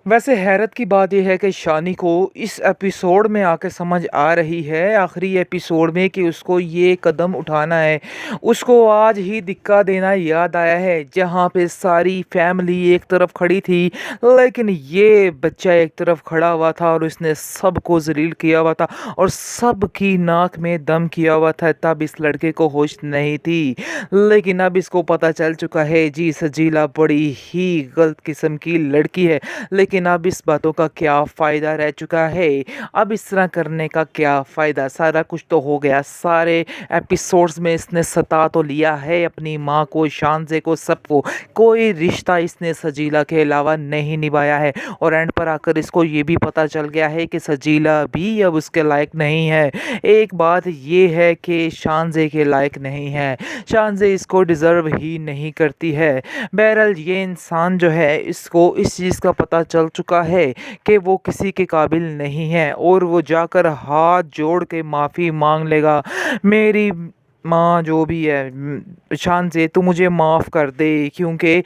वैसे हैरत की बात ये है कि शानी को इस एपिसोड में आके समझ आ रही है आखिरी एपिसोड में कि उसको ये कदम उठाना है। उसको आज ही दिक्का देना याद आया है जहाँ पे सारी फैमिली एक तरफ खड़ी थी, लेकिन ये बच्चा एक तरफ खड़ा हुआ था और उसने सबको जलील किया हुआ था और सबकी नाक में दम किया हुआ था। तब इस लड़के को होश नहीं थी, लेकिन अब इसको पता चल चुका है जी सजीला बड़ी ही गलत किस्म की लड़की है। लेकिन अब इस बातों का क्या फ़ायदा रह चुका है? अब इस तरह करने का क्या फ़ायदा? सारा कुछ तो हो गया। सारे एपिसोड्स में इसने सता तो लिया है अपनी माँ को, शानज़े को, सबको। कोई रिश्ता इसने सजीला के अलावा नहीं निभाया है और एंड पर आकर इसको ये भी पता चल गया है कि सजीला भी अब उसके लायक नहीं है। एक बात ये है कि शानज़े के लायक नहीं है। शानज़े इसको डिज़र्व ही नहीं करती है। बहरहाल ये इंसान जो है इसको इस चीज़ का पता चल चुका है कि वो किसी के काबिल नहीं है और वो जाकर हाथ जोड़ के माफ़ी मांग लेगा। मेरी माँ जो भी है, शानज़े तू मुझे माफ़ कर दे, क्योंकि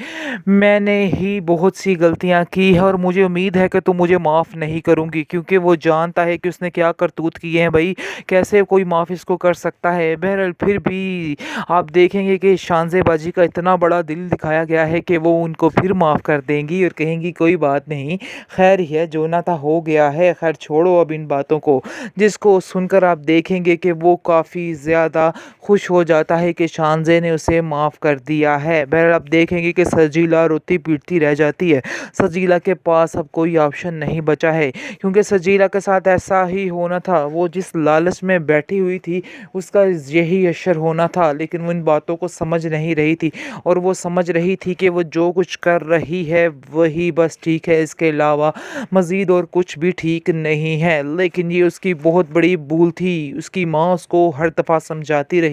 मैंने ही बहुत सी गलतियाँ की है और मुझे उम्मीद है कि तू मुझे माफ़ नहीं करूँगी, क्योंकि वो जानता है कि उसने क्या करतूत किए हैं। भाई कैसे कोई माफ़ इसको कर सकता है। बहरहाल फिर भी आप देखेंगे कि शानज़े बाजी का इतना बड़ा दिल दिखाया गया है कि वो उनको फिर माफ़ कर देंगी और कहेंगी कोई बात नहीं, खैर ही है, जो ना था हो गया है, खैर छोड़ो अब इन बातों को। जिसको सुनकर आप देखेंगे कि वो काफ़ी ज़्यादा खुश हो जाता है कि शानज़े ने उसे माफ़ कर दिया है। बहरहाल आप देखेंगे कि सजीला रोती पीटती रह जाती है। सजीला के पास अब कोई ऑप्शन नहीं बचा है, क्योंकि सजीला के साथ ऐसा ही होना था। वो जिस लालच में बैठी हुई थी उसका यही असर होना था, लेकिन वो इन बातों को समझ नहीं रही थी और वो समझ रही थी कि वो जो कुछ कर रही है वही बस ठीक है, इसके अलावा मज़ीद और कुछ भी ठीक नहीं है। लेकिन ये उसकी बहुत बड़ी भूल थी। उसकी माँ उसको हर दफ़ा समझाती रही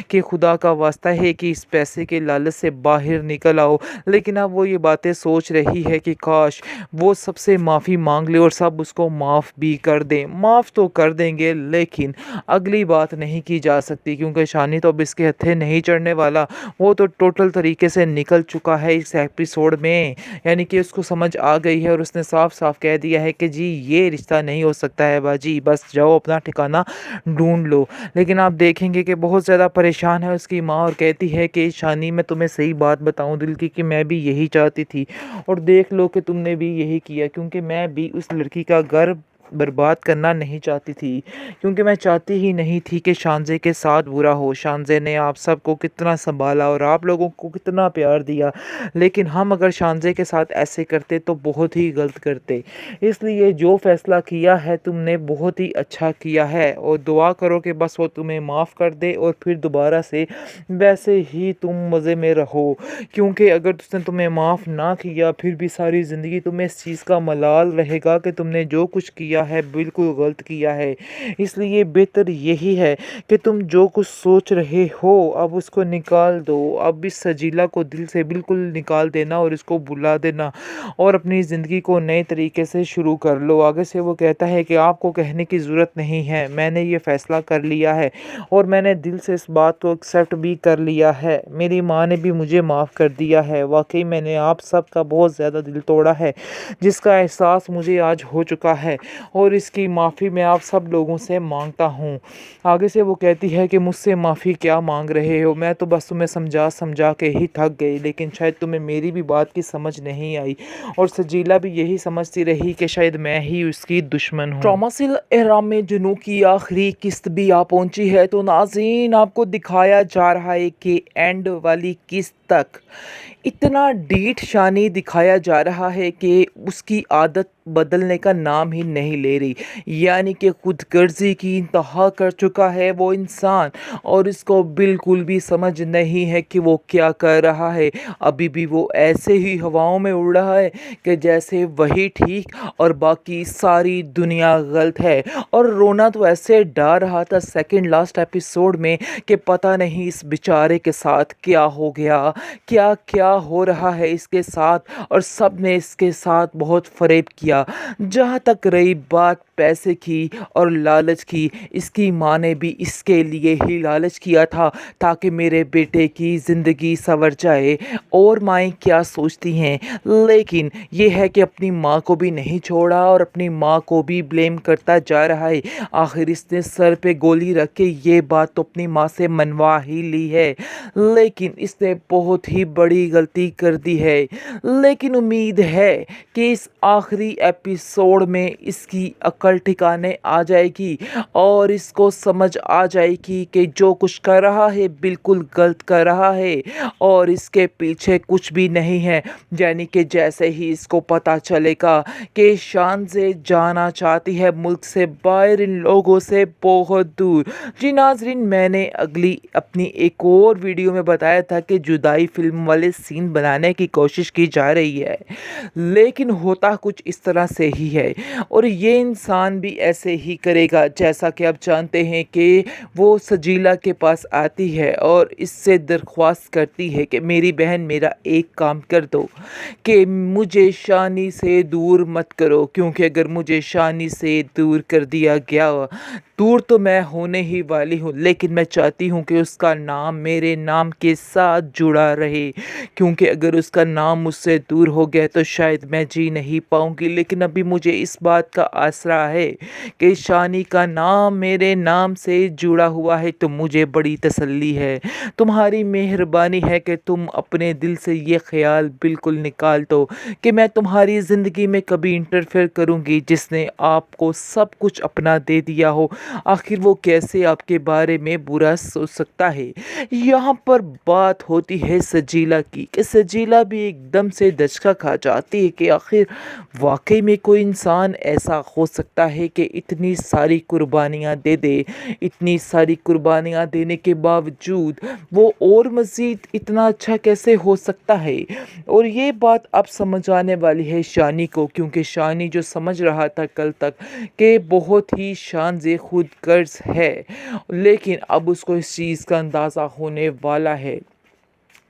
कि खुदा का वास्ता है कि इस पैसे के लालच से बाहर निकल आओ, लेकिन अब वो ये बातें सोच रही है कि काश वो सबसे माफ़ी मांग ले और सब उसको माफ़ भी कर दें। माफ़ तो कर देंगे, लेकिन अगली बात नहीं की जा सकती, क्योंकि शानी तो अब इसके हत्थे नहीं चढ़ने वाला। वो तो टोटल तरीके से निकल चुका है इस एपिसोड में, यानी कि उसको समझ आ गई है और उसने साफ साफ कह दिया है कि जी ये रिश्ता नहीं हो सकता है बाजी, बस जाओ अपना ठिकाना ढूंढ लो। लेकिन आप देखेंगे कि बहुत ज़्यादा परेशान है उसकी माँ और कहती है कि शानी मैं तुम्हें सही बात बताऊं दिल की, कि मैं भी यही चाहती थी और देख लो कि तुमने भी यही किया, क्योंकि मैं भी उस लड़की का घर बर्बाद करना नहीं चाहती थी, क्योंकि मैं चाहती ही नहीं थी कि शानज़े के साथ बुरा हो। शानज़े ने आप सबको कितना संभाला और आप लोगों को कितना प्यार दिया, लेकिन हम अगर शानज़े के साथ ऐसे करते तो बहुत ही गलत करते। इसलिए जो फ़ैसला किया है तुमने बहुत ही अच्छा किया है और दुआ करो कि बस वो तुम्हें माफ़ कर दे और फिर दोबारा से वैसे ही तुम मज़े में रहो, क्योंकि अगर उसने तुम्हें माफ़ ना किया फिर भी सारी ज़िंदगी तुम्हें इस चीज़ का मलाल रहेगा कि तुमने जो कुछ किया है बिल्कुल गलत किया है। इसलिए बेहतर यही है कि तुम जो कुछ सोच रहे हो अब उसको निकाल दो। अब इस सजीला को दिल से बिल्कुल निकाल देना और इसको भुला देना और अपनी ज़िंदगी को नए तरीके से शुरू कर लो। आगे से वो कहता है कि आपको कहने की ज़रूरत नहीं है, मैंने ये फ़ैसला कर लिया है और मैंने दिल से इस बात को एक्सेप्ट भी कर लिया है। मेरी माँ ने भी मुझे माफ़ कर दिया है। वाकई मैंने आप सब का बहुत ज़्यादा दिल तोड़ा है, जिसका एहसास मुझे आज हो चुका है और इसकी माफ़ी मैं आप सब लोगों से मांगता हूँ। आगे से वो कहती है कि मुझसे माफ़ी क्या मांग रहे हो, मैं तो बस तुम्हें समझा समझा के ही थक गई, लेकिन शायद तुम्हें मेरी भी बात की समझ नहीं आई और सजीला भी यही समझती रही कि शायद मैं ही उसकी दुश्मन हूँ। ड्रामासिल एहराम में जुनू की आखिरी किस्त भी आ पहुंची है, तो नाज़रीन आपको दिखाया जा रहा है कि एंड वाली किस्त तक इतना डीठ शानी दिखाया जा रहा है कि उसकी आदत बदलने का नाम ही नहीं ले रही, यानी कि खुदगर्जी की इंतहा कर चुका है वो इंसान और इसको बिल्कुल भी समझ नहीं है कि वो क्या कर रहा है। अभी भी वो ऐसे ही हवाओं में उड़ रहा है कि जैसे वही ठीक और बाकी सारी दुनिया गलत है। और रोना तो ऐसे डर रहा था सेकंड लास्ट एपिसोड में कि पता नहीं इस बेचारे के साथ क्या हो गया, क्या क्या हो रहा है इसके साथ और सब ने इसके साथ बहुत फ़रेब किया। जहाँ तक रही बात पैसे की और लालच की, इसकी माँ ने भी इसके लिए ही लालच किया था ताकि मेरे बेटे की ज़िंदगी संवर जाए। और माएँ क्या सोचती हैं, लेकिन ये है कि अपनी माँ को भी नहीं छोड़ा और अपनी माँ को भी ब्लेम करता जा रहा है। आखिर इसने सर पे गोली रख के ये बात तो अपनी माँ से मनवा ही ली है, लेकिन इसने बहुत ही बड़ी गलती कर दी है। लेकिन उम्मीद है कि इस आखिरी एपिसोड में इसकी अकल ठिकाने आ जाएगी और इसको समझ आ जाएगी कि जो कुछ कर रहा है बिल्कुल गलत कर रहा है और इसके पीछे कुछ भी नहीं है। यानी कि जैसे ही इसको पता चलेगा कि शान से जाना चाहती है मुल्क से बाहर, इन लोगों से बहुत दूर। जी नाज़रीन, मैंने अगली अपनी एक और वीडियो में बताया था कि जुदाई फिल्म वाले सीन बनाने की कोशिश की जा रही है, लेकिन होता कुछ इस तरह से ही है और ये इंसान भी ऐसे ही करेगा। जैसा कि आप जानते हैं कि वो सजीला के पास आती है और इससे दरख्वास्त करती है कि मेरी बहन मेरा एक काम कर दो कि मुझे शानी से दूर मत करो, क्योंकि अगर मुझे शानी से दूर कर दिया गया, दूर तो मैं होने ही वाली हूँ, लेकिन मैं चाहती हूँ कि उसका नाम मेरे नाम के साथ जुड़ा रहे, क्योंकि अगर उसका नाम मुझसे दूर हो गया तो शायद मैं जी नहीं पाऊँगी। लेकिन अभी मुझे इस बात का आसरा है कि शानी का नाम मेरे नाम से जुड़ा हुआ है, तो मुझे बड़ी तसल्ली है। तुम्हारी मेहरबानी है कि तुम अपने दिल से ये ख्याल बिल्कुल निकाल दो कि मैं तुम्हारी ज़िंदगी में कभी इंटरफेयर करूँगी जिसने आपको सब कुछ अपना दे दिया हो। आखिर वो कैसे आपके बारे में बुरा सोच सकता है। यहाँ पर बात होती है सजीला की कि सजीला भी एकदम से दचका खा जाती है कि आखिर वाकई में कोई इंसान ऐसा हो सकता है कि इतनी सारी कुर्बानियाँ दे दे, इतनी सारी कुर्बानियाँ देने के बावजूद वो और मज़ीद इतना अच्छा कैसे हो सकता है। और ये बात अब समझ आने वाली है शानी को, क्योंकि शानी जो समझ रहा था कल तक कि बहुत ही शान से खुद गर्ज है, लेकिन अब उसको इस चीज़ का अंदाज़ा होने वाला है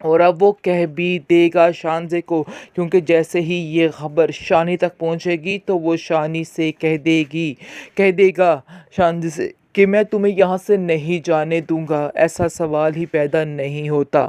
और अब वो कह भी देगा शानज़े को, क्योंकि जैसे ही ये ख़बर शानी तक पहुंचेगी तो वो शानी से कह देगा शानज़े से कि मैं तुम्हें यहाँ से नहीं जाने दूंगा। ऐसा सवाल ही पैदा नहीं होता।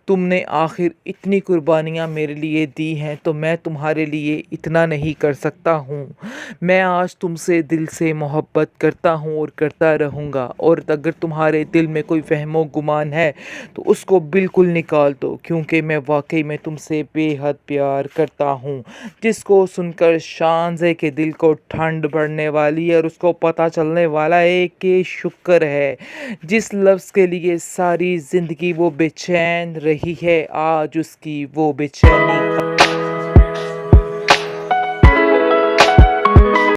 तुमने आखिर इतनी कुर्बानियाँ मेरे लिए दी हैं, तो मैं तुम्हारे लिए इतना नहीं कर सकता हूँ। मैं आज तुमसे दिल से मोहब्बत करता हूँ और करता रहूँगा, और अगर तुम्हारे दिल में कोई वहमो गुमान है तो उसको बिल्कुल निकाल दो, क्योंकि मैं वाकई में तुमसे बेहद प्यार करता हूँ। जिसको सुनकर शानज़े के दिल को ठंड बढ़ने वाली है और उसको पता चलने वाला है कि शुक्र है जिस लफ्ज़ के लिए सारी ज़िंदगी वो बेचैन रही है, आज उसकी वो बेचैनी